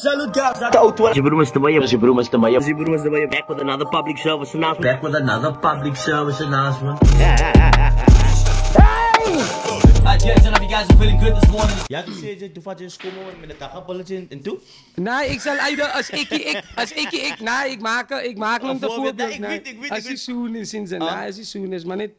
Salute guys, the auto. Zibrumas Tabaya. Back with another public service announcement. Yes, and if you guys are feeling good this morning. Ja, tu sê jy toe vat jy skommel met 'n takkappeltjie en toe? Nee, ek sal uit as ek nee, ek maak nog te voorbeeld. As jy soon is sins en nee, as jy soon is, maar net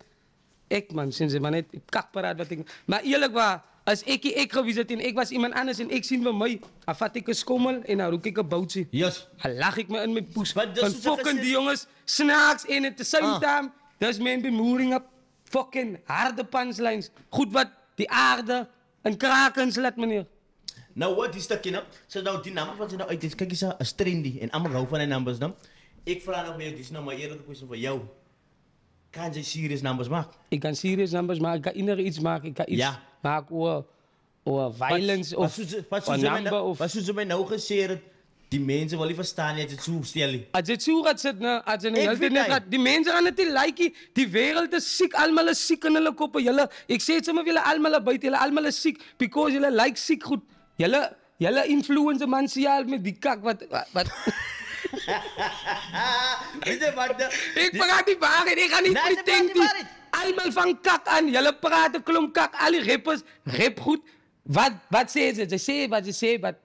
ek man sins maar net kakparaat wat ek. Maar eerlikwaar, as ek gewees het en ek was iemand anders en ek sien vir my, dan vat ek 'n skommel en dan roek ek 'n boutjie. Yes. Dan lag ek my in my poes. Want fucking die jongens snacks en at the same time, dis men bemoering op fucking harde punchlines. Goed wat die aarde en krakens laat meneer. Nou wat is dat nou? So nou die nummers wat jy nou uit is, kyk jy is trendy en almal hou van die numbers dan. Ek vra nog meer, dis nou maar eerder kwessie vir jou. Kan jy serious numbers maak? Ik kan serious numbers maken, ik kan inner iets maken, ik kan iets maken over violence of number of... Wat soos jy my nou gesê het, die mense wil nie verstaan jy het so stel nie. As dit so gaat sit nou, as jy net die mense gaan dit nie like, die wêreld is siek, almal is siek in hulle koppe. Julle, ek sê dit sommer julle almal buite, julle almal is siek because julle like siek goed. Julle influencer man sê al met die kak wat Weet jy wat? Ek praat die waarheid, ek gaan nie pretend nie. Almal van kak aan, julle praat 'n klomp kak, al die rappers rap goed. Wat sê ze? Ze sê wat ze sê, wat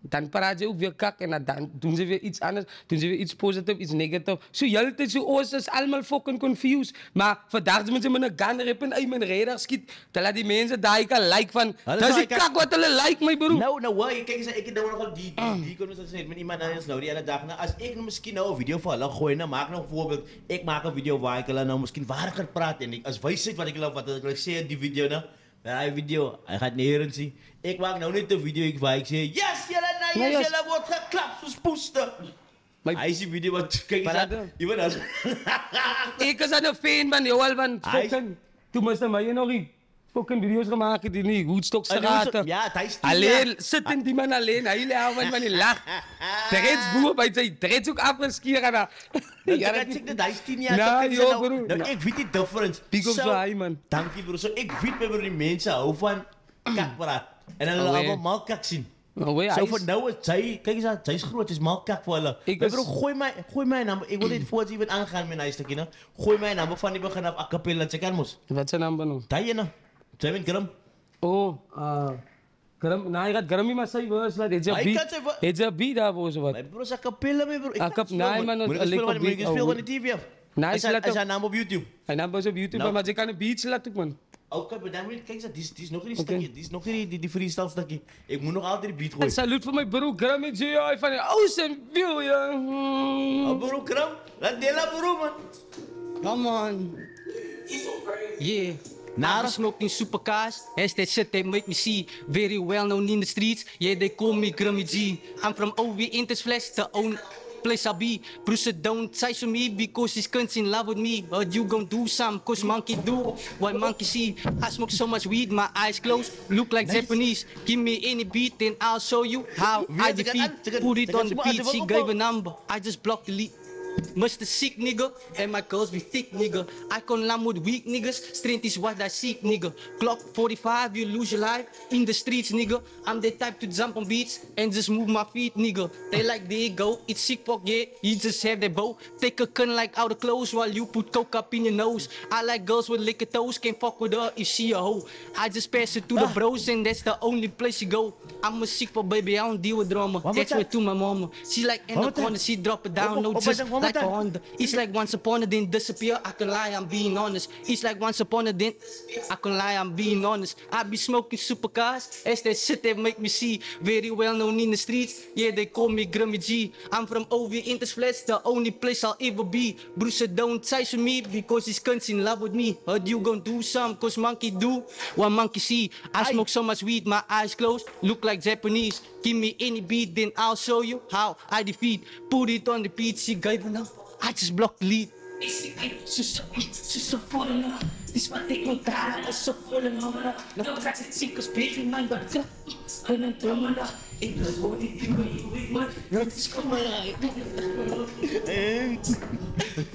dan praat ze ook weer kak en dan doen ze weer iets anders, doen ze weer iets positief, iets negatief. So heeltyd so ons is almal fucking confused. Maar vandag moet ze met 'n gun rap en uit mijn radar skiet, dan laat die mense daai kan like van. Dis die kak wat hulle like my broer. Nou, kyk eens, ek het nou nogal die kon ons sê met iemand anders nou die hele dag. Nou as ek nou miskien nou 'n video vir hulle gooi, nou maak nou voorbeeld, ek maak 'n video waar ek hulle nou miskien waardig praat en ek as wysheid wat ek hulle sê in die video nou. Daai video, hy gaan neer sien. Ek maak nou net 'n video waar ek sê, "Yes, julle word geklap soos poester." Hy is die video wat kyk eens. Iemand anders. Ek is 'n fan van Joel van fucking. Toe moes hy my nog nie fucking video's gemaak het in die Woodstockstraat. Ja, hy is alleen sit in die man alleen. Hy lê al van die lag. Dreads boer by sy dreads ook afgeskeer en ja, ek sê dit hy's 10 jaar. Nou ek weet die difference. Big of hy man. Dankie bro. So ek weet my bro die mense hou van kakpraat en hulle almal kak sien. So vir nou is hy, kyk eens, hy's groot, hy's mal kak vir hulle. My bro, gooi my naam. Ek wil net voor jy weet aangaan met 'n stukkie, nou. Gooi my naam van die begin af a cappella, jy kan mos. Wat se naam nou? Daai ene. Jy weet Grim. Grim, nee, ek het Grim nie maar sy verse laat. It's a beat daar was wat. My bro, se cappella my bro. Nee man, ek speel van die TV af. Nee, sy naam op YouTube. Hy naam was op YouTube, maar jy kan 'n beat laat ook man. Okay, maar dan kyk eens, dis nog nie die stukkie, dis nog nie die freestyle stukkie. Ek moet nog altyd die beat gooi. Salut vir my bro Grim en JI van die Ocean View ja. Bro Grim, laat dela bro man. Come on. Yeah. Now smoking supercars, as that shit they make me see very well known in the streets. Yeah, they call me Grimmy G. I'm from OV Inters Flesh, the own place I be. Bruce don't say to me because his cunts in love with me. But you gon' do some, cause monkey do what monkey see. I smoke so much weed, my eyes closed, look like Japanese. Give me any beat, then I'll show you how I defeat. Put it on the beat, she gave a number, I just blocked the lead. Mr. Sick nigga, and my girls be thick nigga. I can lam with weak niggas, strength is what I seek nigga. Clock 45, you lose your life in the streets nigga. I'm the type to jump on beats and just move my feet nigga. They like there you go, it's sick fuck yeah, you just have that bow. Take a gun like out of clothes while you put coke up in your nose. I like girls with liquor toes, can't fuck with her if she a hoe. I just pass it to the bros and that's the only place you go. I'm a sick for baby, I don't deal with drama. That's what to my mama. She like in the corner, she drop it down, no just like a Honda. It's like once upon a then disappear. I can lie, I'm being honest. It's like once upon a then I can lie, I'm being honest. I be smoking supercars. That's that shit that make me see very well known in the streets. Yeah, they call me Grimmy G. I'm from OV Inters Flesh, the only place I'll ever be. Bruce don't say to me because his cunts in love with me. Heard you gon' do some, cause monkey do what monkey see. I smoke so much weed, my eyes closed, look like Japanese. Give me any beat, then I'll show you how I defeat. Put it on the beat, she gave enough. I just blocked the lead. So full of love. This one take me down. So full of love. No tracks and seekers picking my gut. When I'm throwing up, it was what it is.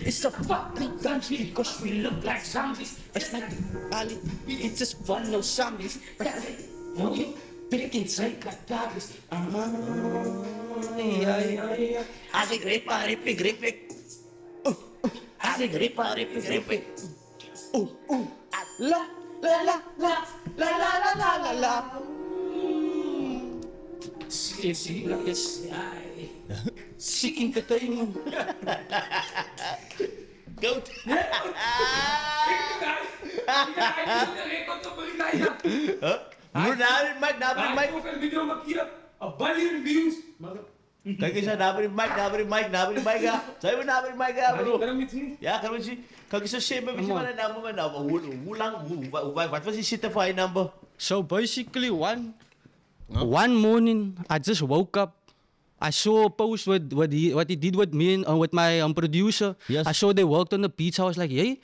It's a fucking country because we look like zombies. It's like the valley. It's just fun, no zombies. Pik en sy katagis. Ja. As ek rip, ek. As ek rip, ek. La. Seeking the time. Goat. Bro, namin mic. Kijk eens, namin mic ha. Zijn we namin mic ha, bro? Ja, kan we zien. Kijk eens, shame, weet je wat een number. Hoe lang, wat was die shit voor je number? So basically, one morning, I just woke up. I saw a post with what he did with me and with my producer. Yes. I saw they worked on the beats. I was like, hey,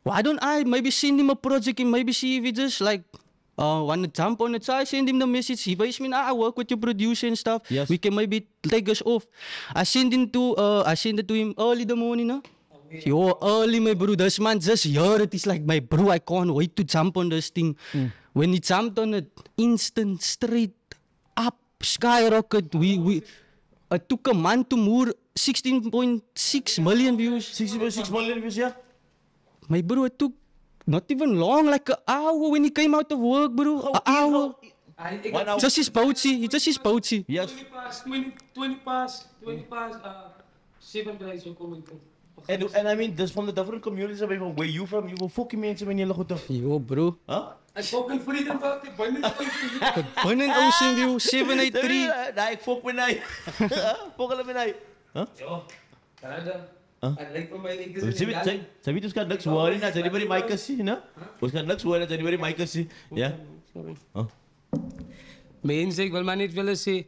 why don't I maybe send him a project and maybe see if he just like want to jump on it. So I send him the message. He was me, I work with your producer and stuff. Yes. We can maybe take us off. I sent it to him early the morning. Huh? Yo, early my bro. This man just heard it. He's like, my bro, I can't wait to jump on this thing. When he jumped on it, instant, straight up, skyrocket. It took a month to move 16.6 million views. 6.6 million views, yeah? My bro, it took not even long, like an hour when he came out of work, bro. An hour. 1 hour. Just his pouchy. Yes. 20 past, 7 days will come And I mean, this from the different communities of where you from, you go fucking mensen when you look at Yo, bro. Huh? I fucking freedom about it, Burning Ocean View, 783. Nee, ik fok met mij. Fok met mij. Huh? Yo, Canada. I like for my Sabi tu sekarang nak suara ni nak jadi beri mic kasi, na? Sekarang nak suara nak jadi beri mic kasi, ya? Sorry. Huh? Mense, ek wil maar net willen sê,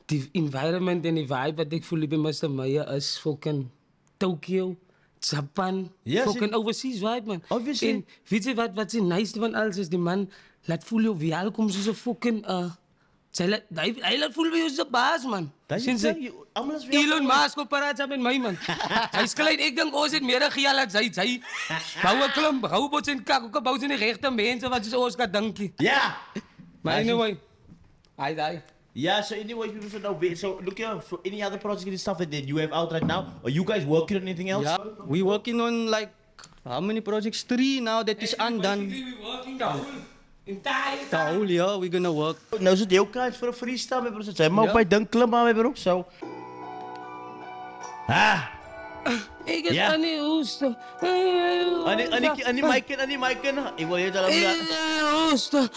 die environment en die vibe wat ek voel by Mr. Meyer is fucking Tokyo, Japan, Yes, fucking overseas vibe, man. Obviously. En weet je wat die nice van alles is? Die man laat voel jou welkom soos 'n fucking, hy laat voel wie is 'n baas, man. Sinds Elon Musk op paraat saam met my, man. Hy's klein, ek dink ons het meer geld as hy bou 'n klomp robots en kak, ook bou sy nie regte mense wat soos ons kan dinkie. Ja! Maar anyway, hy. Yeah, so anyways, people should know. So look here, for any other project and stuff that you have out right now, are you guys working on anything else? Yeah, we working on like, how many projects? 3 now that is undone. We working the whole entire The whole year we're gonna work. Nou is het jou kans voor een freestyle, my bro. So jy maar op my ding klim aan, my bro. So. Ek is Ja. aan die hoeste. Aan die mic. Ik wil je al Ek is aan die hoeste.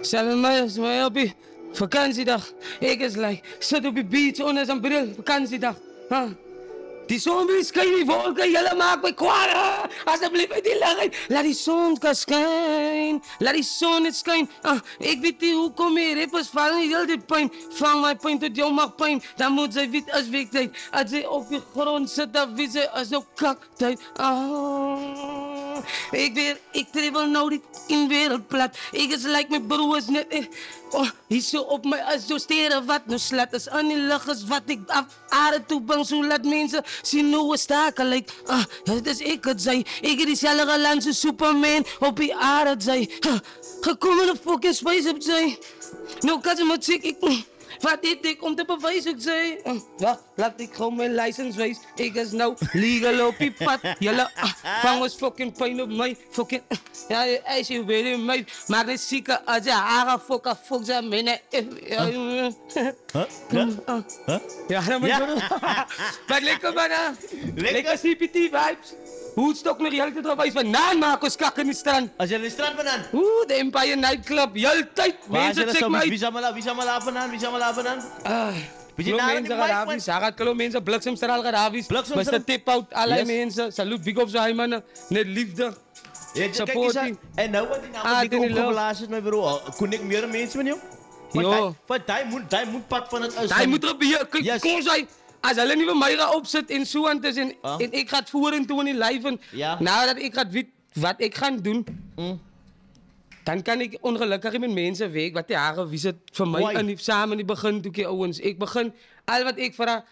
Samen mij op die vakantiedag. Ik is like, zit op die beach onder zijn bril, vakantiedag. Die zombies kan je wolken, jullie maken mij kwaad. Alsjeblieft uit die licht. Laat die zon kan schijnen. Laat die zon het schijnen. Ik weet niet hoe kom je rappers vallen heel die pijn. Vang mijn pijn tot jou mag pijn. Dan moet zij wit als weektijd. Als zij op je grond zit, dan weet zij als nou kaktijd. Ik travel nou niet in wereldplat. Ik is like mijn broers net. Hier zo op mij als zo steren wat nou slat. Als aan die lucht is wat ik af aarde toe bang. Zo laat mensen zien hoe we staken like. Dat is ik het zei. Ik diezelfde land zo Superman op die aarde zei. Gekomen op fucking space op zei. Nou kan ze me checken. Wat deed ik om te bewijzen, ik zei. Wacht, laat ik gewoon mijn license wijzen. Ik is nou legal op die pad. Jullie vang ons fucking pijn op mij. Fucking, ja, als je weet in mij. Maak niet zieke als je haren fuck ze mij. Ja, dat moet je doen. Maar lekker man, lekker CPT vibes. Woodstock nog heel te wijs van naan maak ons kak in die strand. Als je in de strand vandaan. De Empire Nightclub, heel tijd. Mensen check mij. Wie zou maar laven aan? Mensen Gaddafi's, hij gaat klopt mensen, bliksemstraal Gaddafi's. Mr. Tip-out, allerlei mensen. Salut, big up zijn mannen. Net liefde. Supporting. En nou wat die naam die opgeblazen is, mijn bro. Kon ik meer mensen met jou? Jo. Van die moet pad van het Hij moet er bij je, kom zijn. Als hulle nie vir my gaan opsit en so aan tussen en ek gaan vorentoe in die live en nadat ek gaan weet wat ek gaan doen, dan kan ek ongelukkig met mense werk wat die hare wie sit vir my in saam in die begin toe ouens. Ek begin al wat ek vir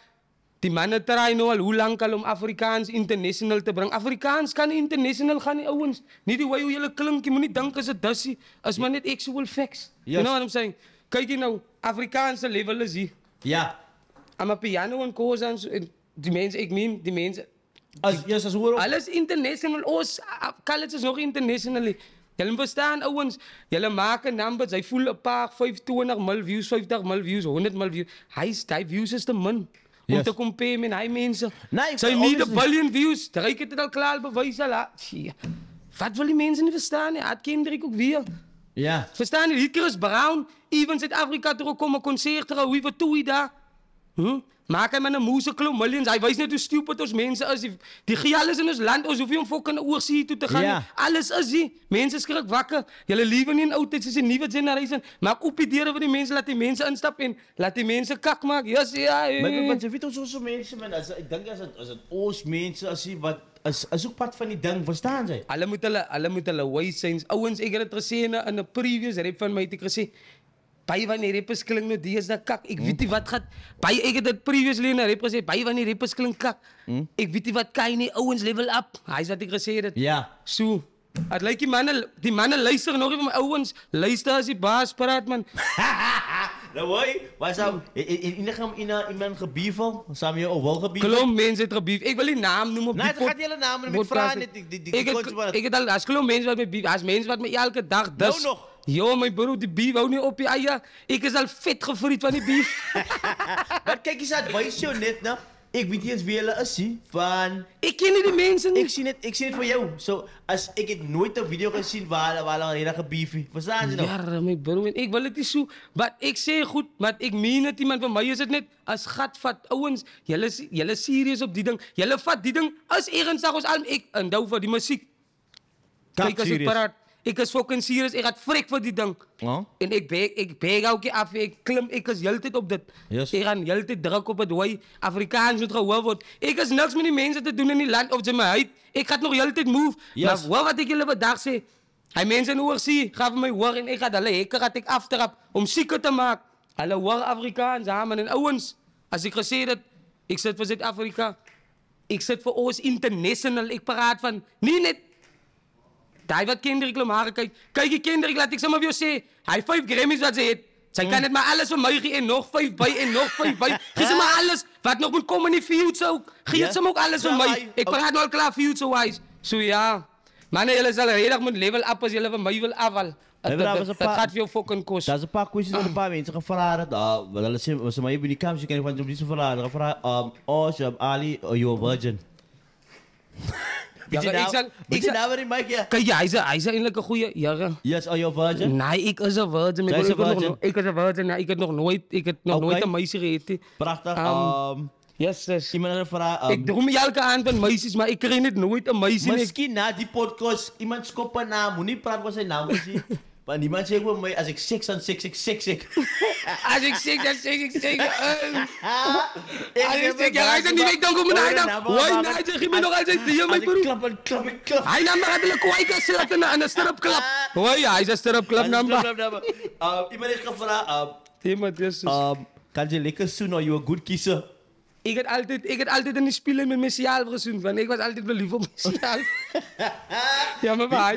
Die mannen draaien nou al hoe lang al om Afrikaans international te brengen. Afrikaans kan nie international gaan nie, ouwens. Niet die way hoe jullie klink, je moet niet denken as 'n dussie. As maar net actual facts. You know what I'm saying? Kijk je nou, Afrikaanse level is hier. Ja. Aan mijn piano en koos en die mensen, ik meen, die mensen. As hoor ook. Alles international, ons college is nog international. Jullie verstaan, ouwens. Jullie maken numbers, hij voelt een paar 25 mil views, 50 mil views, 100 mil views. Hij views is de man. Om te compare met hij mensen. Nee, Zij niet een billion views. Daar ik het al klaar bewijzen. Wat wil die mensen niet verstaan? Ja, het Kendrick ook weer. Ja. Verstaan je? Chris Brown, even Zuid-Afrika terugkomen, concert, hoe wat doe je daar? Maak hem met een moeseklomp, millions. Hij weet niet hoe stupid ons mensen is. Die gee alles in ons land, ons hoef je om fucking oorzee toe te gaan. Ja. Alles is die. Mensen schrik wakker. Jullie leven in oud, het is een nieuwe generatie. Maak op die deuren voor die mensen, laat die mensen instappen en laat die mensen kak maken. Yes, ja. Maar je weet ook zo'n mensen, man. Ik denk als het ons mensen, als je wat. As ook part van die ding, verstaan zij? Alle moet hulle wise zijn. Ouwens, ik heb het gezien in een previous rap van mij. Ik heb gezien, bij wanneer rappers klinkt nou die is dat kak. Ik weet niet wat gaat. Ik heb het previously in een rap gezegd. Bij wanneer rappers klinkt kak. Ik weet niet wat kan je niet. Ouwens, level up. Hij is wat ik gezegd heb. Ja. Zo. Het lijkt die mannen luisteren nog even. Maar ouwens, luister als die baas praat, man. Nou hoor, waar zou in mijn gebiefel? Zou je ook wel gebiefel? Klom mensen het gebief. Ik wil die naam noemen op Nee, die het gaat hele namen met vragen. Ik heb al, als klom mensen wat met bief. Als mensen wat met elke dag. Dus, Nou nog. Yo, mijn broer, die bief hou niet op je eigen. Ik is al vet gefriet van die bief. Maar kijk eens uit, wijs je net, nou. Ik weet niet eens wie jullie is, van... Ik ken niet die mensen niet. Ik zie het voor jou. Zo, als ik heb nooit een video gezien waar een hele gebiefie. Verstaan je nou? Ja, mijn broer, ik wil het niet zo. Maar ik zeg goed, maar ik meen het iemand van mij is het net. Als gat vat, ouwens, jullie serieus op die ding. Jullie vat die ding. Als ergens ons al, ik en douw voor die muziek. Kijk, als ik paraat. Ik is fucking serious, ik ga frik voor die ding. Oh? En ik beeg elke keer af, ik klim, ik is heel tijd op dit. Yes. Ik ga heel tijd druk op het way. Afrikaans moet gehoord worden. Ik is niks met die mensen te doen in die land of ze me uit. Ik ga nog heel tijd move. Yes. Maar wat ik jullie vandaag zeg, hij mensen hoor zie, ga voor mij hoor en ik ga de lekker gaat ik aftrap om zieken te maken. Alle hoor Afrikaans, samen en ouwens. Als ik gezegd heb, ik zit voor Zuid-Afrika. Ik zit voor ons international. Ik praat van, niet net. Daar wat Kendrick maken, kijk je Kendrick, laat ik zo maar weer zeggen. Hij 5 Grammys wat ze heeft. Zij kan het maar alles van mij geven en nog 5 bij en nog 5 bij. Geef ze maar alles. Wat nog moet komen in die future ook. Geef ze maar ook alles van mij. Ik praat nu al klaar future-wise. Zo ja. Mannen, jullie zullen redelijk moeten level up als jullie van mij willen afvallen. Dat gaat veel fucking kosten. Dat is een paar kwesties van een paar mensen gevraagd. Ze maar even die kamers, je kan van die gevraagd. Ali, are you a virgin? Ik zit nou weer in Mike, kijk, hij is eigenlijk een goeie. Ja. Yes, are you a virgin? Nee, ik is een virgin. Ik is een virgin. Ik heb nog nooit een meisje gegeten. Prachtig. Yes. Iemand had een vraag. Ik droom me elke avond van meisjes, maar ik kreeg het nooit een meisje. Misschien na die podcast, iemand skopt een naam. Moet niet praten wat zijn naam is. Maar niemand zegt voor mij, als ik seks dan seks. Als ik seks dan seks. Hij zegt niet, ik dan kom naar hem. Hoi, hij zegt, je bent nog altijd hier, mijn broer. Klap. Hij nam maar de kwijker zetten aan de stripklap. Hoi, hij is een stripklap nummer. Iemand heeft gevraagd. Iemand is kan je lekker zoen, are you a good kisser? Ik had altijd in die spelen met Messiaal gezoend, want ik was altijd wel lief op Messiaal. Ja, maar waar?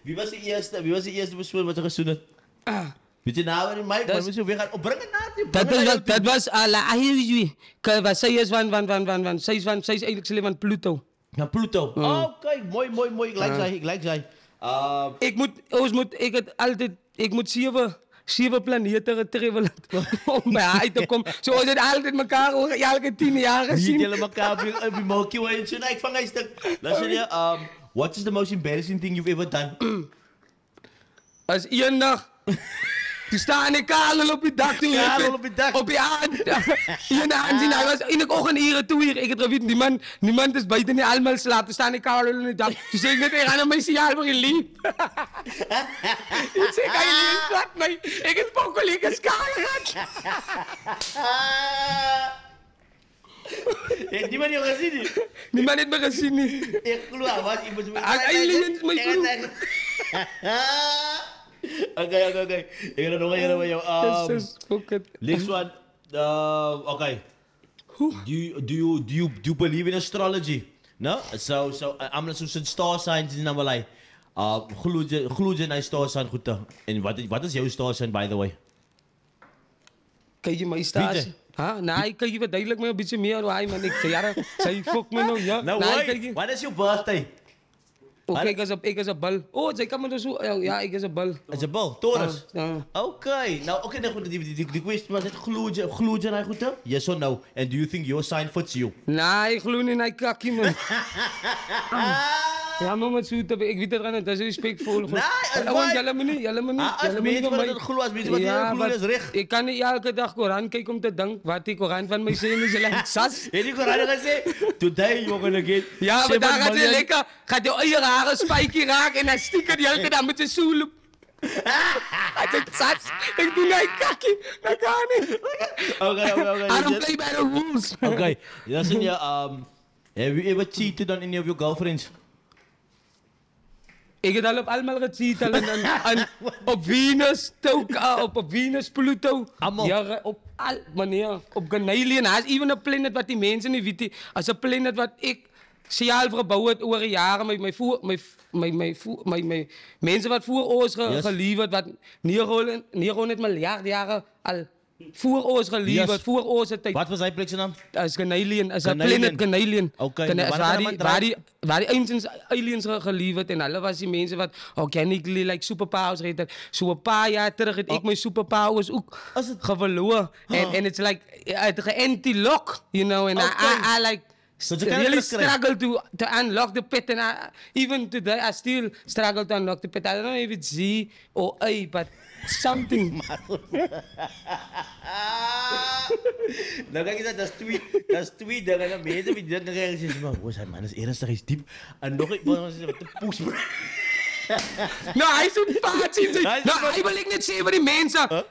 Wie was de eerste persoon wat er gezoend had? Weet je nou waarin Mike? Maar we gaan opbrengen naar dat was Ahiri. Zij is eigenlijk zelf van Pluto. Naar Pluto. Oh, kijk, mooi. Ik like zij. Ik moet 7 planeten travelen om bij haar te komen. Zo is het altijd elkaar elke 10 jaar gezien. Niet jullie elkaar op je mokie en zo. Ik vang een stuk. Luister je, what is the most embarrassing thing you've ever done? Als één dag. Toen sta ik kalen op je dak. Op je aan. Ian aanzien. Hij was in de ochtend hier toe hier. Ik heb geweten, die man is buiten niet allemaal slaapt. Toen sta ik kalen op je dak. Toen zei ik net tegen hem, mijn signaal voor je lief. Ik zei, kan je niet slaap mij? Ik heb pokkel, skalen gehad. Heeft niemand jou gezien? Niemand heeft me gezien. Ik geloof, was iemand met mij. Oké. Ik ga nog een van jou. Next one. Oké. Do you believe in astrology? No? So I'm not so star signs in Namalai. Glo jy na star sign goed? En wat is jou star sign by the way? Kyk jy my stasie? Ha? Nee, kyk jy verduidelik my 'n bietjie meer hoe hy man ek sê jare sy fok my nou ja. Nou Nee, what is your birthday? Okay, ek is 'n bul. Oh, jy kan maar so ja, ek is 'n bul. Is 'n bul, Taurus. Ja. Okay. Nou okay, nou goed die kwestie was net glo jy na goed? Yes or no? And do you think your sign fits you? Nee, ek glo nie in hy kakkie man. Ja, maar met so te ek weet dit gaan dit is respekvol. Want julle moet nie As mense wat dit glo, as mense wat dit glo is reg. Ek kan nie elke dag Koran kyk om te dink wat die Koran van my sê en jy laat sas. Het die Koran gesê today you're going to get Ja, maar daar gaan jy lekker gaan jou eie hare spykie raak en dan stieker jy elke dag met 'n soeloop. Ek sas. Ek doen hy kakkie. Dat kan nie. Okay. I don't play by the rules. Okay. Listen here, have you ever cheated on any of your girlfriends? Ik heb al op allemaal gecheat op Venus, op Venus, Pluto. Allemaal? Ja, op al, meneer, op Ganalian. Hij is even een planeet wat die mensen niet weten. Als een planeet wat ik speciaal gebouwd heb over jaren. Mijn mensen wat voor ons geleverd, wat neergehoord net miljard jaren al. Voor ons geleverd, voor onze tijd. Wat was zijn plekje naam? Als Ganalian, als een planeet Ganalian. Oké, waar die ancient aliens geleverd en alle was die mensen wat organically like superpowers redden. So 'n paar jaar terug het ik mijn superpowers ook verloren. En it's like het anti-lock, you know, and I like really struggle to unlock the pit and even today I still struggle to unlock the pit. I don't know if it's Z or A, but something. Nou kijk eens, dat is twee dingen. Dan mensen die denken, ze zeggen, oh zijn man, dat is ernstig, is diep. En nog iets, wat de poes. Nou, hij is een paardje. Nou, hij wil ik niet zeggen voor die mensen.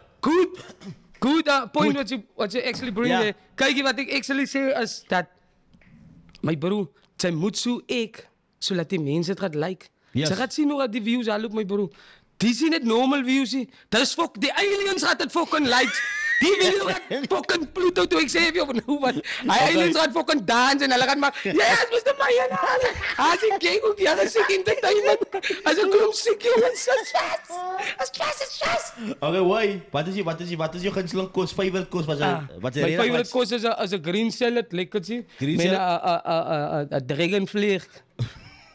Good point what you actually bring there. Kijk, wat ik actually zeg is dat mijn broer, zij moet zo zodat die mensen het gaat like. Ze gaat zien hoe dat die views al op mijn broer. Die zien het normal views. Dat is fuck, die aliens gaat het fucking likes. Die video gaat fucking Pluto toe. Ik zeg je nou wat. Aliens gaat fucking dansen en hulle gaat maar. Yes, Mr. Mayan. Als ik kijk ook, ja, dat is entertainment. Als ik kom ziek, jongens, dat is stress. Oké, why? Wat is je gunsteling koos? Favorite koos? Mijn favorite koos is een green salad, lekker zie. Green salad? Met een dragonvleer.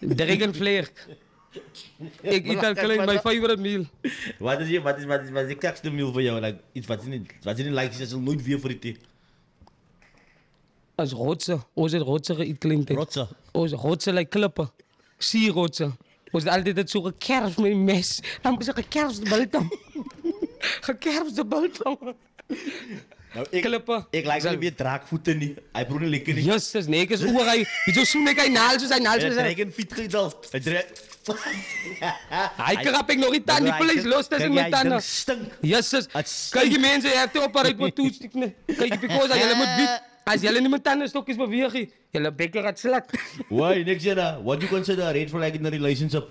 Dragonvleer. Ik eet al klein, mijn favorite meal. Wat is de kakste meal voor jou? Like, iets wat je niet likes, dat is nooit weer voor je. Als rotsen. Ons het rotsen geëet klein. Rotsen? Ons rotsen like klippen. Sierrotsen. Ons het altijd het zo gekerfd met een mes. Dan moet je gekerfde biltong. Gekerfde biltong. Nou, ik like het weer draakvoeten niet. Hij probeert niet lekker niet. Jezus, nee, ik is oor. Hij zo zoen ik hij naal, zo zijn naal. Hij trekt een fiets gedal. Hij krap ik nog niet aan die vlees los tussen mijn tanden. Jezus, kijk je mensen, je hebt het op uit mijn toestik. Kijk je because jullie moet weten. Als jullie niet met tandenstokjes bewegen, jullie bekken gaat slat. Why, niks zeggen. What do you consider a red flag in a relationship?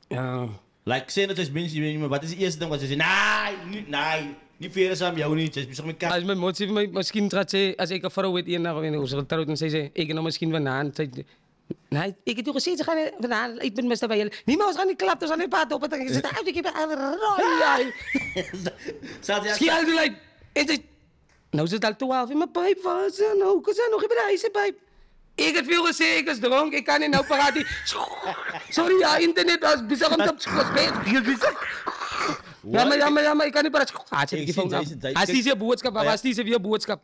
Ja. Like, zeg dat als mensen, wat is het eerste ding wat ze zeggen? Nee. Niet verder samen jou niet. Ze is met elkaar. Als mijn motie misschien gaat zeggen, als ik een vrouw weet, hoe ze getrouwd en ze ik nog misschien vandaan. Nee, ik heb toen gezegd, ze gaan vandaan, ik ben best bij jullie. Niemand was gaan niet klappen, ze gaan niet praten op het en ze zitten uit, ik heb een rooi. Schiet al die like, is het... Nou zit al 12 in mijn pijp, wat ze nou, ik zijn nog in mijn ijzerpijp. Ik heb veel gezegd, ik is dronk, ik kan niet nou praten. Sorry, ja, internet was bizar om te Ja, maar ik kan niet praten. Als die zijn boodschap, als die zijn weer boodschap.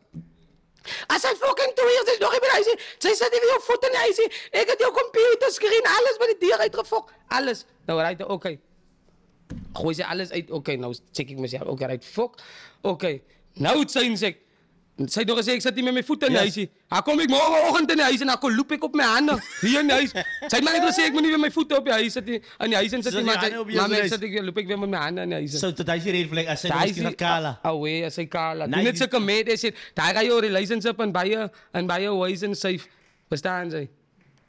Als hij fucking 2 uur is nog in mijn ijzer. Zij zet weer op voet in ijzer. Ik heb jouw computerscreen, alles met die dier uitgefokt. Alles. Nou, right, oké. Gooi ze alles uit. Oké, nou check ik mezelf. Oké, right, fuck. Oké. Nou, het zijn ze. Zij nog eens, ik zat hier met mijn voeten in huis. Dan kom ik morgenochtend in huis en dan loop ik op mijn handen. Hier in huis. Zij maar niet ik moet niet met mijn voeten op je huis. In huis en zat hij maar loop ik weer met mijn handen in huis. Zo, dat is je reden als zij misschien naar Kala. Oh wee, als zij Kala. Doe net zulke meid is het. Daar ga je relationship en bij je wise en safe. Verstaan zij?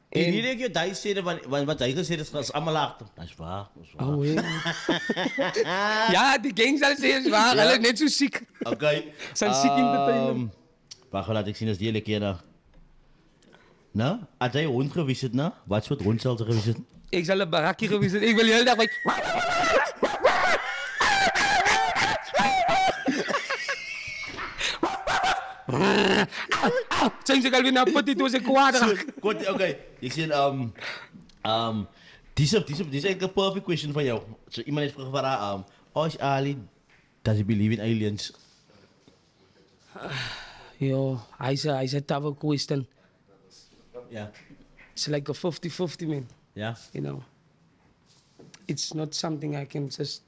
En hier denk je, dat is zitten, wat hij gezegd is allemaal achter. Dat is waar, Oh wee. Ja, die gangs dat is waar. Hij is net zo ziek. Oké. Zijn ziek entertainment. Wacht, laat ik zien als die hele keer nou. Nou, als jij hond geweest het, nou? Wat soort hond zal ze geweest het? Ik zal een barakje geweest. Ik wil de hele dag bij... Zijn ze alweer naar Petit toen ze kwaad raak. Oké, ik zie die is eigenlijk een perfect question van jou. So, iemand heeft gevraagd, Osh Ali, does he believe in aliens? Yo, hij is een tough question. Ja. It's like a 50-50 man. Ja? You know. It's not something I can just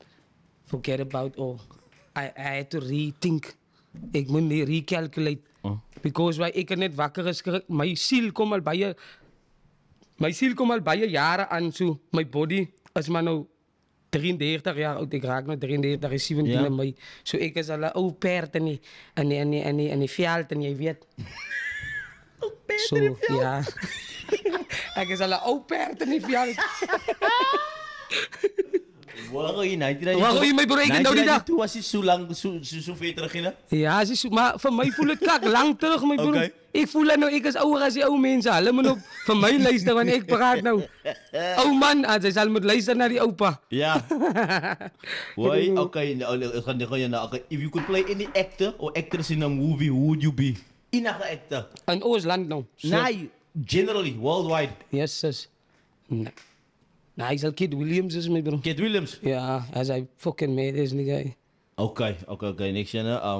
forget about or I had to rethink. Ik moet niet recalculate. Because why ik er net wakker is geraakt. Mijn ziel komt al baie jaren aan. So, my body is maar nou 33 jaar oud. Ik raak nou 33, is 17 mei. So ik is al een oude paard en die veld en je weet. So, ja. Ik is al een oude paard en die veld. Waarom je 1992? Waarom je mij berekent nou die dag? Toen was hij zo lang, zo ver terug in. Ja, maar voor mij voelt het kak lang terug, mijn broer. Okay. Ik voel het nou, ik is ouder als die oude mensen. Laat me nou van mij luisteren, want ik praat nou. Oh man, hij zal moeten luisteren naar die opa. Ja. Why? Okay, if you could play any actor or actress in a movie, who would you be? Inage actor. Een Oostland nou. Nee, generally, worldwide. Yes, sis. Nee. Nou, hij zal Kid Williams is, mijn broer. Kid Williams. Ja, hij zei fucking mad is die guy. Oké, niks.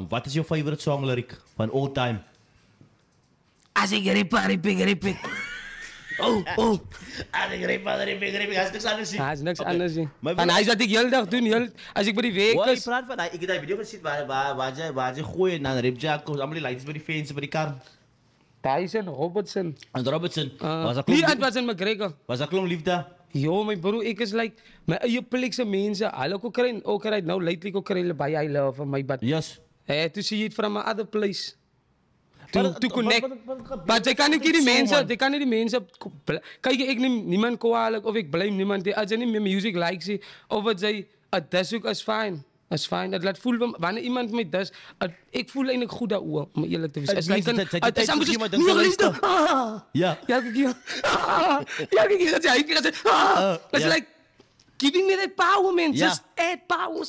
Wat is jouw favorite song lyric van all time? Als ik rip ik. Oh. Als ik rip. Hij is niks anders zien. Hij is niks anders zien. Maar En hij is wat ik heel dag doen, als ik bij die week Wow, je is. praat van, ik heb dat video gezien waar ze gooien naar een ripjack, allemaal die lights bij die fans, bij die kar. Tyson, Robertson. En Robertson, Niet uit was in McGregor. Was dat klom liefde? Yo, mijn broer, ik is like, mijn eie plikse mensen, hulle ook right now, lately ook krijgen by I love my but. Yes. To see it from another place. Maar To connect. Maar zij kan niet die mensen, kijk, ik neem niemand kwalijk of ik blame niemand. Als ze niet meer music like ze, of wat zij, dat is ook, is fijn. Is fijn. Het laat voelen, wanneer iemand met dat, ik voel eigenlijk goed daarover, om eerlijk te zijn. Het is amper zo, nu liefde. Ja. Ja, kijk hier. Ja, kijk hier. Het is like, giving me that power, man. Just add power.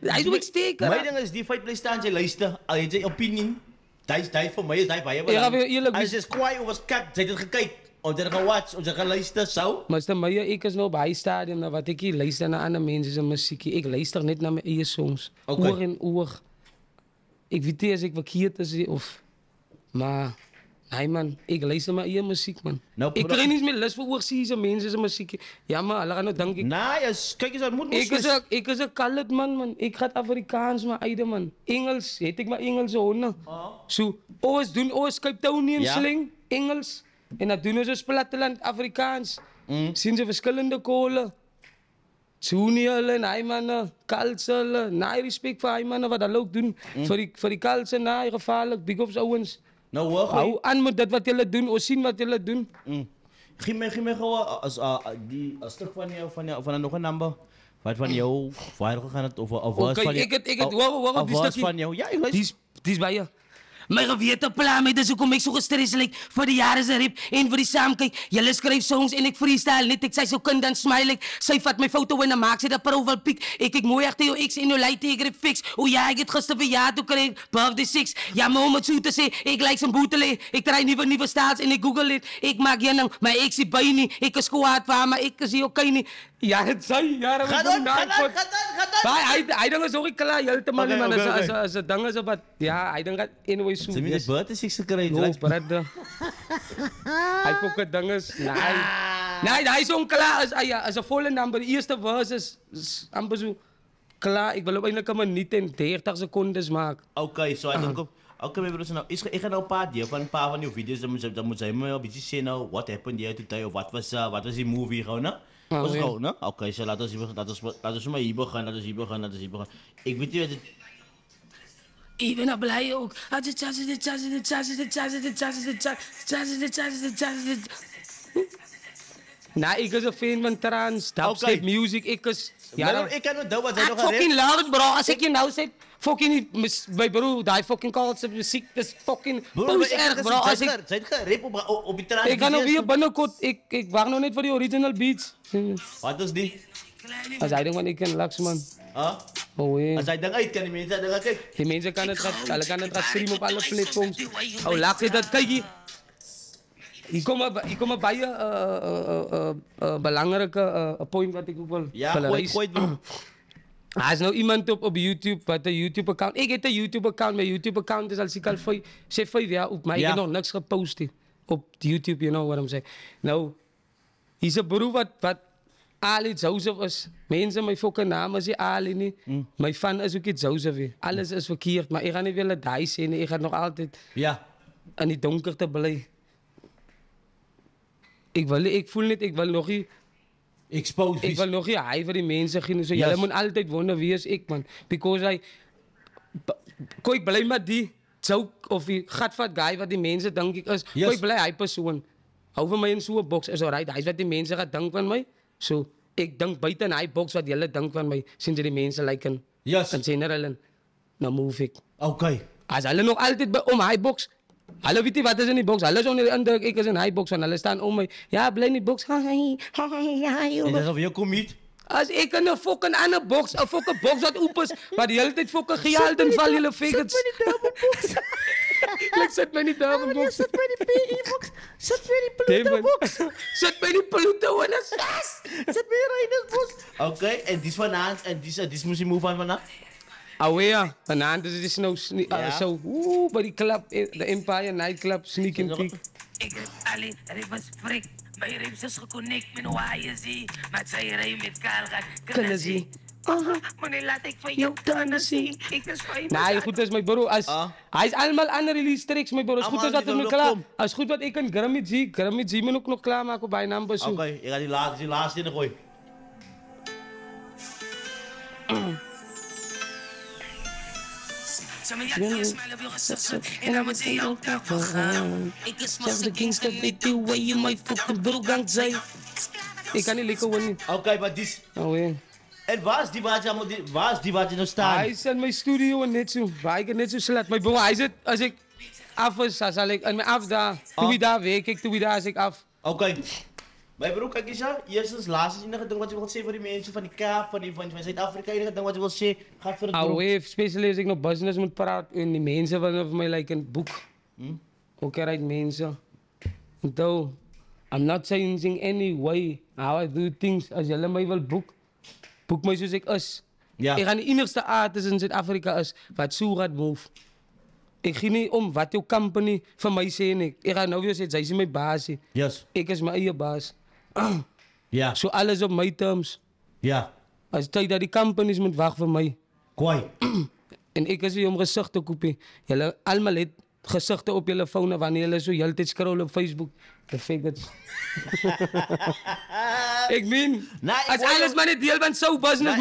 Hij is ook steken. Mijn ding is, die fight play staan, je luister, al je opinie. Dat is voor mij, is dat bij je belang. Als je is kwaai of was kak, zij het gekeken. Of je gaan watch, of je gaan luisteren, zo. Maar stel maar, ik is nou bij het stadium, nou, wat ik hier luister naar andere mensen muziek. Ik luister niet naar mijn eigen songs. Oor en oor. Ik weet niet als ik verkeerd is of... Maar... Nee man, ik luister maar eigen muziek man. Nou, ik krijg niet meer lust voor overseas mensen zijn muziek. Ja maar, hulle gaan nou denk ik... Nee, kijk eens, dat moet Ik is een colored man. Ik ga Afrikaans maar uit man. Engels, heet ik maar Engelse honden. Zo, oos Cape Townian sling, Engels. En dat doen we zo platteland Afrikaans. Zien ze verschillende kolen. Zoenie hulle, nee mannen, kalse hulle. Nee respect voor die mannen wat dat ook doen. Voor die kalse, nee gevaarlijk, big ups ouwens. Nou hoor, hou aan met dat wat jullie doen, of zien wat jullie doen. Geef mij gewoon een stuk van nog een nummer. Wat van jou viral gegaan het, of was van jou? Waarom die stukje? Van jou? Ja, ik luister. Die is bij je. Maar je weet het plan met, dus hoe kom ik zo gestresselijk voor de jaren zijn rip en voor die saamkijk. Jullie schrijft songs en ik freestyle niet, ik zei zo kun dan smile ik. Zij vat mijn foto en dan maak ze dat profile pic. Ik mooi achter jou X en jou light tegen de fix. Hoe ja, ik het gisteren verjaard toen kreeg, behalve de six. Ja, maar om het zo te zeggen, ik lijk zijn boetele. Ik draai nieuwe staats en ik google het. Ik maak jenang, maar ik zie bij niet. Ik is kwaad van, maar ik zie ook niet. Ja, het zei, ja, dat ga dan. Hij denkt zo ik klaar, je te man, man, als het ding is op wat. Ja, hij denkt anyway zo. Ze moeten het buiten zich te krijgen. No, brother. Hij fokt het ding is, nee, hij is zo klaar, als een volle nummer, de eerste verse is amper zo klaar. Ik wil op eindelijk maar niet in 30 seconden maken. Oké, zo hij ook. Oké, mijn broers, nou, ik ga nou een paar van uw video's, dan moet zij me een beetje zien, nou, what happened here today, of wat was die movie gewoon, nou? Was gewoon, nou? Oké, zo laten we maar hier beginnen, Ik weet niet wat het... Ik ben nou blij ook. Nou, ik is een fan van trance, dubstep, music, ik is... Ja, ik kan het doen, wat zijn nog fucking love it, bro. Als ik je nou zeg, fucking, mijn broer, die fucking calls muziek, dat is fucking poes erg, bro. Als ik... Zijn gerip op die trance? Ik ga nog weer binnenkort, ik wacht nog niet voor die original beats. Wat is die? Als hij denkt, want ik ken Laks, man. Huh? Oh, yeah. Als hij dan uit kan, die mensen dan gaan kijken. Die mensen kan het gaan streamen op alle platforms. Oh, Laks is dat, kijk hier. Ik kom er bij je belangrijke point wat ik ook wil gooi het bro. Er is nou iemand op YouTube, wat een YouTube-account. Ik heb een YouTube-account. Mijn YouTube-account is als ik al 5 jaar op, maar ik heb nog niks gepost op YouTube, you know what I'm saying. Nou, hier is een beroep wat Ali Joseph is. Mensen, mijn fucking naam is Ali niet. Mijn fan is ook Joseph. Alles is verkeerd, maar ik ga niet willen die zijn. Ik ga nog altijd aan die donkerte blijven. Ik voel niet, ik wil nog niet... Exposed. Ik wil nog niet hij voor die mensen gaan. So, Jullie moeten altijd wonderen wie is ik, man. Because ik blij met die joke of die gatvat guy wat die mensen denk ik is. Ik blij hij persoon. Hou van mij in zo'n box is alright. Hij is wat die mensen gaan denken van mij. So, ik denk buiten hij box wat jullie denken van mij. Sinds die mensen lijken. In general. Dan move ik. Oké. Als hulle nog altijd om hij box. Hulle weet niet wat is in die box. Hulle is onder de indruk, ik is in die box. En hulle staan om mij. Ja, blij in die box. Is dat of je commit? Als ik in een fucking andere box, een fucking box dat open is, waar die hele tijd fucking gejaald en val jullie figures. Zet mij niet daar op box. Zet mij die PE-box. Zet mij die Pluto-box. Zet mij die Pluto in een zes. Zet mij hier in de box. Oké, en die is vanavond, en die moest je move van vanaf? Ja, vanavond is het nou zo, bij die club, de Empire Nightclub, Sneak and Peek. Ik heb alleen, er was frik. Mijn rims is geconnect met hoe je ziet. Maar zij rijdt met kaal gaat kunnen zien. Meneer, laat ik van jou tanden zien. Ik is van je. Nee, goed is mijn bro. Hij is allemaal aan de release tricks, mijn bro. Als goed is dat er nog klaar. Als goed wat ik een Grammy G moet ook nog klaarmaken op bijnaam bezoek. Oké, ik ga die laatste in gooien. En dan moet je ook daarvoor gaan. Ik is zelfs de gangster, weet je waar je mijn fucking broergang zijn. Ik kan niet lekker winnen. Oké, maar die is... Oh, ja. En waar is die wat je nog staat? Hij is in mijn studio en net zo. Waar ik net zo slecht. Mijn broer, hij zit, als ik af is, dan zal ik en mijn af daar. Doe je daar werk ik, doe je daar als ik af. Oké. Mijn broer, kijk eens aan. Eerst als laatste enige ding wat je wilt zeggen voor die mensen van die Kaap, van Zuid-Afrika. Enige ding wat je wilt zeggen, gaat voor het broer. Oh, speciaal als ik nog business moet praten. En die mensen van mij lijken een boek. Ook eruit mensen. Though, I'm not changing any way how I do things. Als jullie mij wil boek mij zoals ik is. Ja. Ik ga de enigste artist in Zuid-Afrika is wat zo gaat move. Ik ga niet om wat jouw company van mij zegt. Ik ga nou weer zeggen, zij is mijn baas. Yes. Ik is mijn eigen baas. Ja. Zo alles op mijn terms. Ja. Als tijd dat die companies moet wachten voor mij. Kwaai. En ik is hier om gezicht te kopen. Jullie allemaal het gezichten op jullie phone wanneer jullie zo heel tijd scrollen op Facebook. De figures. Ik meen, als alles maar niet deel van zo'n business,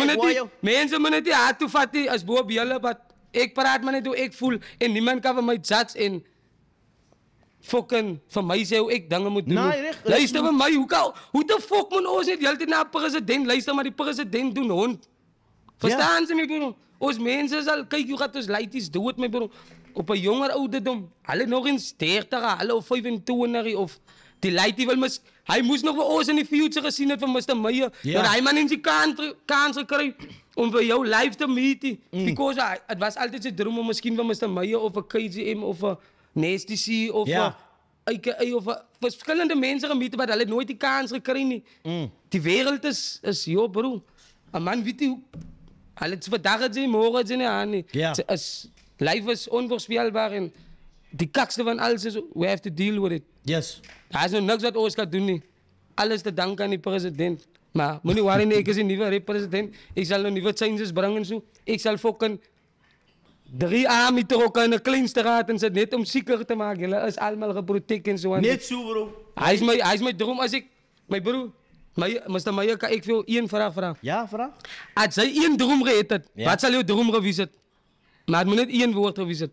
mensen moeten die hard toevatten als boven jullie, maar ik praat maar niet hoe ik voel en niemand kan van mij judge en fucking van mij zeggen hoe ik dingen moet doen. Nee, luister van mij, hoe de fuck moet ons niet heel tijd naar president, luister maar die president doen hond. Verstaan ze me bro? Ons mensen zal, kijk hoe gaat ons leities dood me bro. Op een jonger ouderdom, alle nog eens 30, alle of 25 of die leidt die wel mis. Hij moest nog wel ons in de future gezien het van Mr. Meijer. Ja. Dat hij maar in die kans gekregen om voor jou live te meeten. Because het was altijd zijn droom om misschien van Mr. Meijer of een KGM of een Nasty C of of verschillende mensen te meeten, maar hij had nooit die kans gekregen. Die wereld is joh bro. Een man weet hoe. Hij heeft vandaag het zijn, morgen het zijn aan. Life is onvoorspelbaar en die kakste van alles is, we have to deal with it. Yes. Daar is nog niks wat ons gaat doen nie. Alles te danken aan die president. Maar moet niet waarin ik is een nieuwe president. Ik zal nog nieuwe changes brengen zo. Ik zal fucking 3 army trokken in een kleinste raad en zet net om zieker te maken. Jullie is allemaal geprotect en zo. Net zo bro. Hij is mijn droom als ik, mijn broer. Mr. Meijer, kan ik veel één vraag vragen? Ja, vraag. Als zij één droom geëet had, wat zal jouw droom geweest zijn? Maar het moet niet één woord geweest zijn.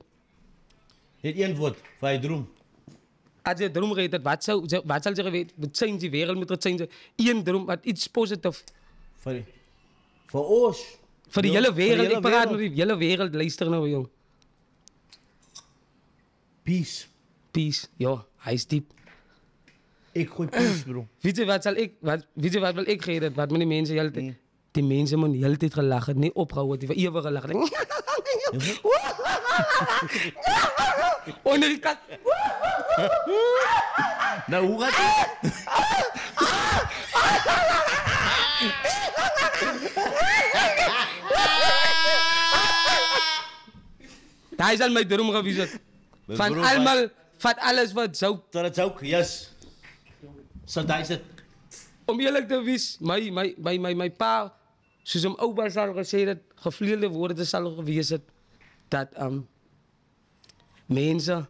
Niet één woord van je droom. Als je droom reed, wat zal je weten? Wat zijn die wereld moet het zijn? Eén droom, wat iets positiefs. Voor ons. Voor de hele wereld, ik praat met die hele wereld, luister nou jong. Peace. Peace, ja, hij is diep. Ik gooi peace, bro. Weet je wat wil ik geven? Wat me die mensen de hele tijd... Die mensen moeten de hele tijd gelachen, niet ophouden. Die van eeuwig gelachen. Onder die kat. Nou, hoe gaat het? Hij is al mijn droom geweest. Van allemaal, van alles wat zou. Dat het ook, yes. Zo, daar is het. Om eerlijk te wezen, mijn pa, zoals hem ook wel zal gezegd het, gevleerde woorden zal geweest het, dat mensen,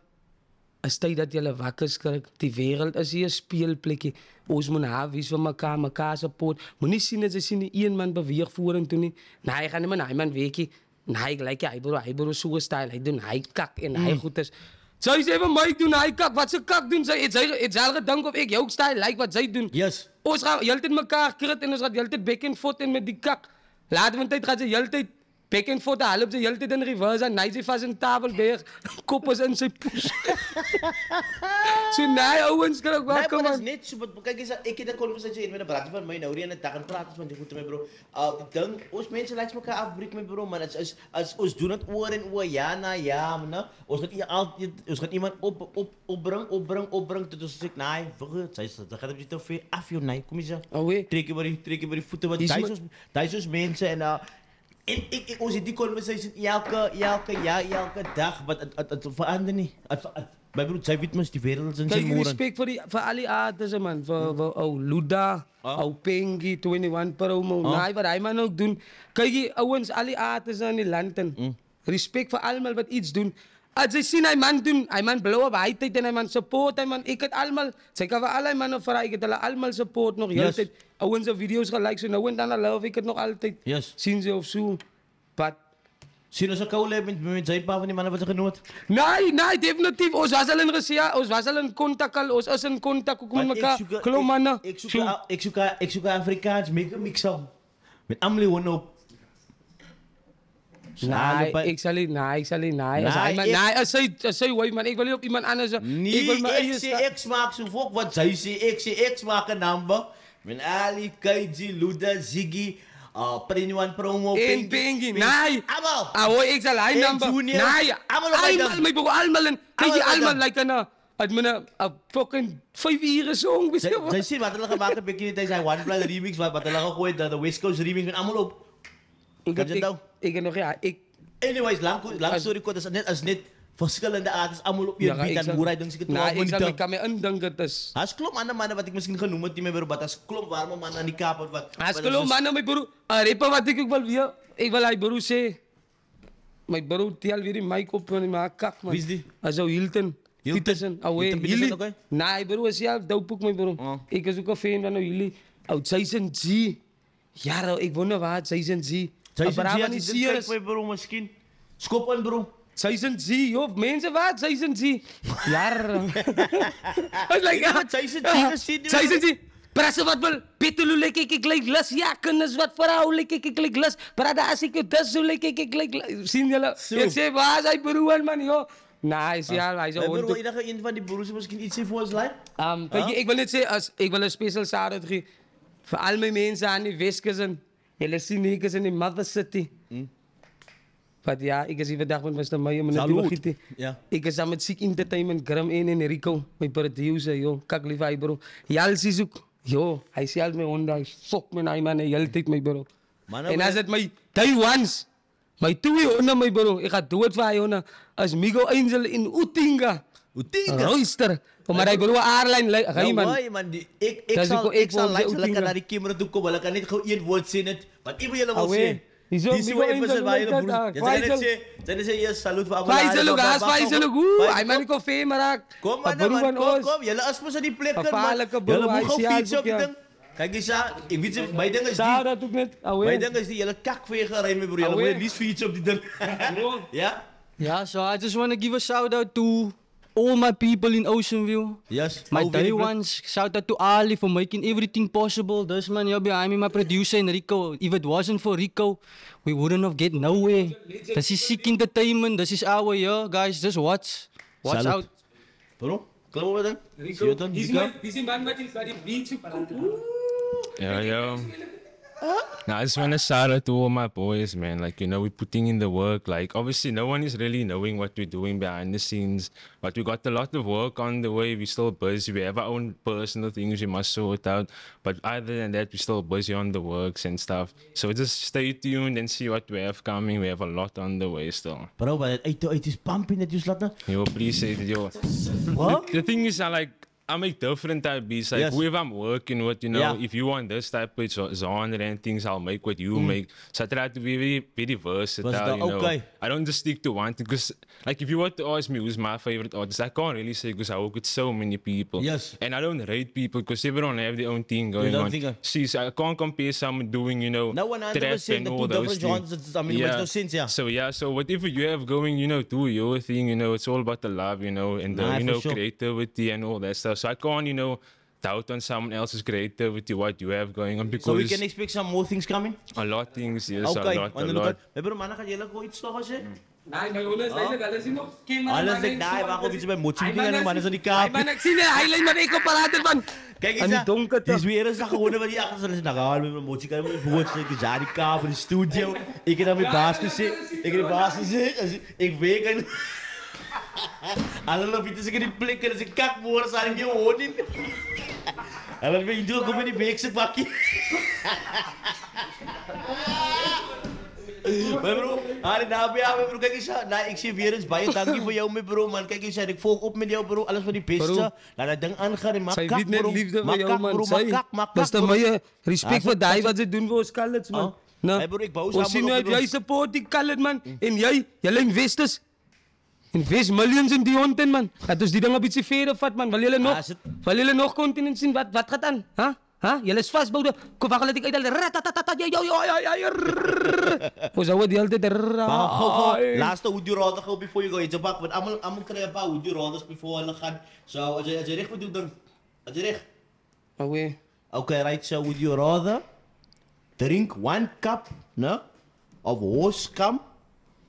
als tijd dat jullie wakker schrik, die wereld is hier een speelplekje. Ons moet hebben van elkaar support. Moet niet zien dat ze zien één man beweegt voeren toen niet. Nee, hij gaat niet meer naar man weekje. Nee, gelijk, hij bedoelt zo'n stijl, hij doet, hij kak en hij goed is. Zij zeggen, mij doen, hij kak, wat ze kak doen, het zal gedank of ik jouw stijl, like wat zij doen. Yes. Ons gaan de hele tijd elkaar krit en ons gaat de hele tijd back and forth en met die kak. Later van tijd gaat ze de hele tijd back and forth, half ze de hele tijd in reverse en hij zit vast in tafelberg, kop is in zijn poes. Zo nee, ouwens, kan ook wel komen. Nee, maar dat is niet zo, kijk eens, ik heb een conversatie met een braadje van mij, nou die aan de dag en praten van die goed met bro. Dan, ons mensen laten elkaar afbreken met bro, maar als ons doen het oor en oor, ja na ja, man. Ons gaat iemand opbrengen, tot ons zegt, nee, dat gaat op je te veel af, joh, nee, kom eens af. Trek je maar die voeten, want daar is ons mensen en ons in die conversation elke dag, maar het verandert niet. Mijn broer, zij weet maar die wereld zijn zijn moeren. Respect voor al die artiesten, man. Voor Luda, Pengi, 21 Promo. Nee, wat hij man ook doen. Kijk je, ouwens, al die artiesten in die landen. Respect voor allemaal wat iets doen. Als ze zien hij man doen, hij man blauwe wijheid en hij man support, hij man, ik het allemaal. Zij kan voor alle mannen vragen, ik het allemaal support nog. Yes. Altijd, ouwens video's gelijk, zo nou en dan love ik het nog altijd. Yes. Zien ze of zo. But zien ons ook al met zijn paar van die mannen wat ze genoemd? Nee, definitief. Ons was al in contact al. Ons is in contact ook met elkaar. Klopt, mannen. Ik zoek Afrikaans, mix up. Met Amli op. Nee, ik zal niet. Als zij weet, man, ik wil niet op iemand anders. Ik smaak zo volk wat zij zegt. Ik smaak een number. Met Ali, Kaiji, Luda, Ziggy. Premium promo, Pengi. Nee. Allemaal. Ik zal hij number. Nee. Allemaal, mijn broer, allemaal. Kijk je allemaal, like een fucking 5 uur song. Zij zien wat er gemaakt heeft, ik niet zijn One Blood remix, wat er gegooid, de West Coast remix, met allemaal op. Ik heb nog, ja, Anyways, lang story kort, als net verschillende artists allemaal op je beat en hoe hij dan zich het nou, ik kan me indenken, dus. Als klomp mannen wat ik misschien genoemd heb, die me weer wat als klomp warme mannen aan die kapot wat. Als klomp mannen, mijn broer, repa wat ik ook wel weer, ik wil hij broer zeggen. Mijn broer, die alweer in mij op en in mijn kak, man. Wie is die? Zo Hilton. Hilton, jullie. Nee, broer, is zelf doodboek, mijn broer. Ik is ook een fan van jullie. Zij zijn Z. Ja, ik wonder wat, zij zijn Z. Zij zijn Z, kijk mijn broer misschien. Skop aan, broer. Zij zijn Z, joh. Mensen wat? Zij zijn Z. Ja. Zij zijn Z. Praten wat wel. Peter, lekker ik lijk les. Ja, kennis wat vrouw, lekker ik lijk les. Praten als ik het dus zo lekker ik lijk les. Zien jullie? Ik zeg, waar zijn broer, man, joh? Nice, ja, hij is een hond. Broer, je dacht een van die broers misschien iets voor ons lijf? Kijk, ik wil niet zeggen, ik wil een special shout-out geven. Voor al mijn mensen aan die Westkussen. Jullie zien ik is in die Mother City. Wat ja, ik is even dag met Mr. Maya, maar natuurlijk ja. Ik is aan met Ziek Entertainment, Gram 1 en Rico, mijn producer, joh. Kijk lief, hij bro. Jals is ook, joh. Hij is al mijn Honda, hij fuck me naar man, hij hele tijd, mijn bro. En als het mijn Taiwans, mijn twee Honda, mijn bro. Ik ga dood voor hij Honda. Als Migo Angel in Utinga. Royster. Maar hij bro, airline, ga je man. Ik zal lekker naar die camera toe komen, ik kan niet gewoon één woord zien, wat ik wil jullie wel zien. Die zo even waar je broer. Zijn ze je salut voor allemaal. Faisal ook. Hij maakt ik al veel maar. Kom man, kom. Jullie aspen zijn die plekken. Gevaarlijke bro. Jullie moeten gewoon fietsen op die ding. Kijk eens aan. Ik weet ze, mijn ding is die. Dat ook net. Mijn ding is die. Jullie kakvegen rijden broer. Jullie moeten niet fietsen op die ding. Ja? Yeah, so I just want to give a shout out to all my people in Ocean View. Yes. My Oh, very day good. ones, shout out to Ali for making everything possible. This man here behind me, my producer and Rico. If it wasn't for Rico, we wouldn't have get nowhere. This is Sick Entertainment. This is our year, guys. Just watch. Watch Salute. out. Bro, klaar we dan? Zie je dan? Rico? Dis man wat is die beach. Yo. No, I just want to shout out to all my boys, man. Like, you know, we're putting in the work. Like, obviously, no one is really knowing what we're doing behind the scenes. But we got a lot of work on the way. We're still busy. We have our own personal things we must sort out. But other than that, we're still busy on the works and stuff. So just stay tuned and see what we have coming. We have a lot on the way still. Bro, but it is pumping that you slot na. Yo, appreciate it, yo. What? The thing is, I make different type beats. Like Yes. whoever I'm working with, you know, Yeah. if you want this type of genre and things, I'll make what you make. So I try to be very, very versatile, Versatile, you know. okay. I don't just stick to one thing. Because, like, if you want to ask me who's my favorite artist, I can't really say because I work with so many people. Yes. And I don't rate people because everyone have their own thing going don't on. think See, so I can't compare someone doing, you know, No, trap 100%, and the all two those different things. genres, I mean, it makes no sense, yeah. So whatever you have going, you know, do your thing, you know, it's all about the love, you know, and the, Nah, you for know, sure. creativity and all that stuff. So I can't, you know, doubt on someone else's creativity, what you have going on, because So we can expect some more things coming? a lot of things, yes, Okay, a lot. on the lookout. Hey bro, man, kan jy ook iets nog sê? Nee, my honest, alles is nog. Alles like daai waar kom iets by motie gaan man is aan die Kaap. Man, ek sien hy lyn maar ek op paraat van. Kyk Aan die donker te. Dis weer eens nog gewone wat die agter hulle is nagaal met motie kan met woord sê dis aan die Kaap in die studio. Ek het aan my baas gesê, ek het die baas gesê, ek weet en Hulle loop dit seker die plek en as ek kak woord sal ek jou hoor nie. Hulle weet jy kom in die week se bakkie. My bro, ali naby my bro, kijk eens, ik zie weer eens bij je, dankie voor jou, mijn bro, man. Kijk eens, ik volg op met jou, bro, alles van die beste. Bro. Laat dat ding aangaan en maak Sy kak, weet net bro. liefde vir Maak jou kak, man. bro, Sy maak dis kak, te bro. my respek Ja, vir daai sy- wat sy doen vir ons Coloureds man. Hey, bro, ek bou Ons sien samen nou op, bro. jy support die Coloured man en julle investors invest millions in die honten man. Dat ons die ding 'n bietjie verder vat man. Wil julle nog Ah, sit- wil julle nog kontinent sien wat gaan aan? Ha? Ha? Julle is vasboude. Kom wag, laat ek uit. Ons hou die hele tyd. Gou, laatste hoe die rollen gou before you go. Jy bak, want almal kry 'n paar hoe die rollers before hulle gaan. So as jy reg moet doen dan as jy reg. Oké. Okay, right, so would you rather drink 1 cup, no, of horse cum?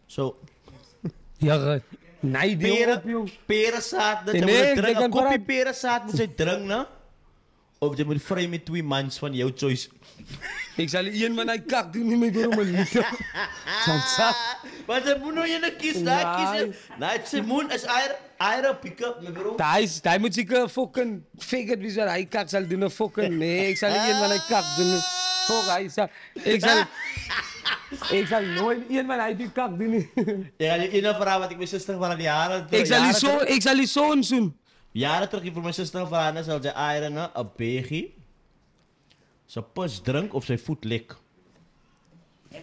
So Ja, nee, die op jou. perensaad, dat Nee, jy nee, moet ek drink, kan 'n koppie praat. perensaad moet jy drink, no? Of jy moet vry met 2 mans van jou choice. Ek sal een van hy kak doen nie my bro man. Sansa. Maar jy moet nou ene kies, daai kies. Nee, jy moet as eire pick up, my bro. Daai moet seker fucking figure wie so hy kak sal doen 'n fucking nee, ek sal nie een van hy kak doen nie. Fuck hy sal ek sal nooit een van hy die kak doen nie. Ja, jy ene vrou wat ek my suster van die jare. Ek sal die son soen. Jare terug vir my suster verander sal sy eire 'n begie. Sy pus drink of sy voet lek.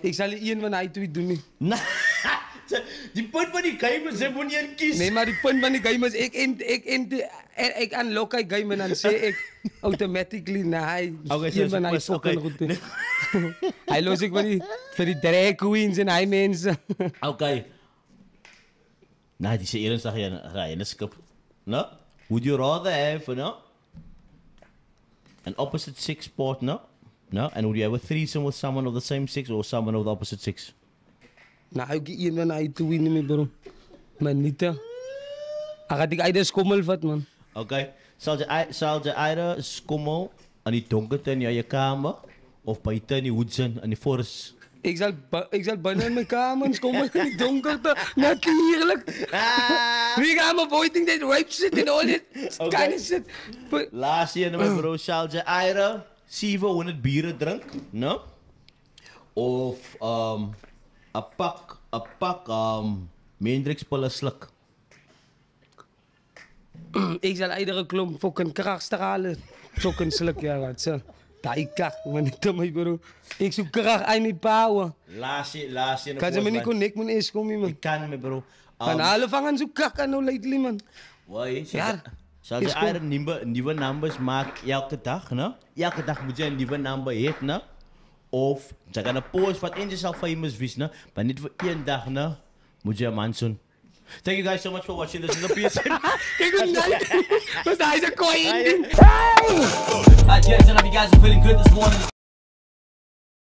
Ek sal nie een van hy twee doen nie. Nee, die punt van die game is jy moet nie kies. Nee, maar die punt van die game is ek unlock hy game en dan sê ek automatically nee. Okay, so een van hy pus, fucking okay. goed doen. Hy los ek vir die drag queens en hy mense. Okay. Nee, die sê eerens dag jy 'n skip. No? Would you rather have, no? An opposite sex partner? No? And would you have a threesome with someone of the same sex or someone of the opposite sex? Nou, ek een van hy twee nie, my bro. Maar niet te. Ek het uit die skommel vat, man. Okay. Sal jy either skommel aan die donkerte in jou kamer of buite in die hoedsin in die forest? Ik zal bijna in mijn kamer skommel in die donkerte. Natuurlijk. Wie gaan me voiting that rape shit and all that kind of shit. But, Laat je my bro, sal jy either 700 bieren drink, no? Of 'n pak Mendrix-pille sluk. ik zal iedere klomp fucking krachtstralen. Fucking sluk, ja, wat zo. Die kak, man, niet te mij, bro. Ik zoek kracht aan die power. Laat je Kan ze me niet connect, man, eens komen, man. Ik kan me bro. Van alle vangen zoek kak aan nou lately, man. Why? Ja. Sal jy Is cool. either nuwe numbers maak elke dag, no? Elke dag moet jy 'n nuwe number hê, no? Of jy gaan 'n post wat eintlik sal famous wees, no? Maar net vir een dag, no? Moet jy 'n man soen. Thank you guys so much for watching this in the PSN. Kijk hoe nice. Basta hij is een kooi in. Alright, yeah, so now you guys are feeling good this morning.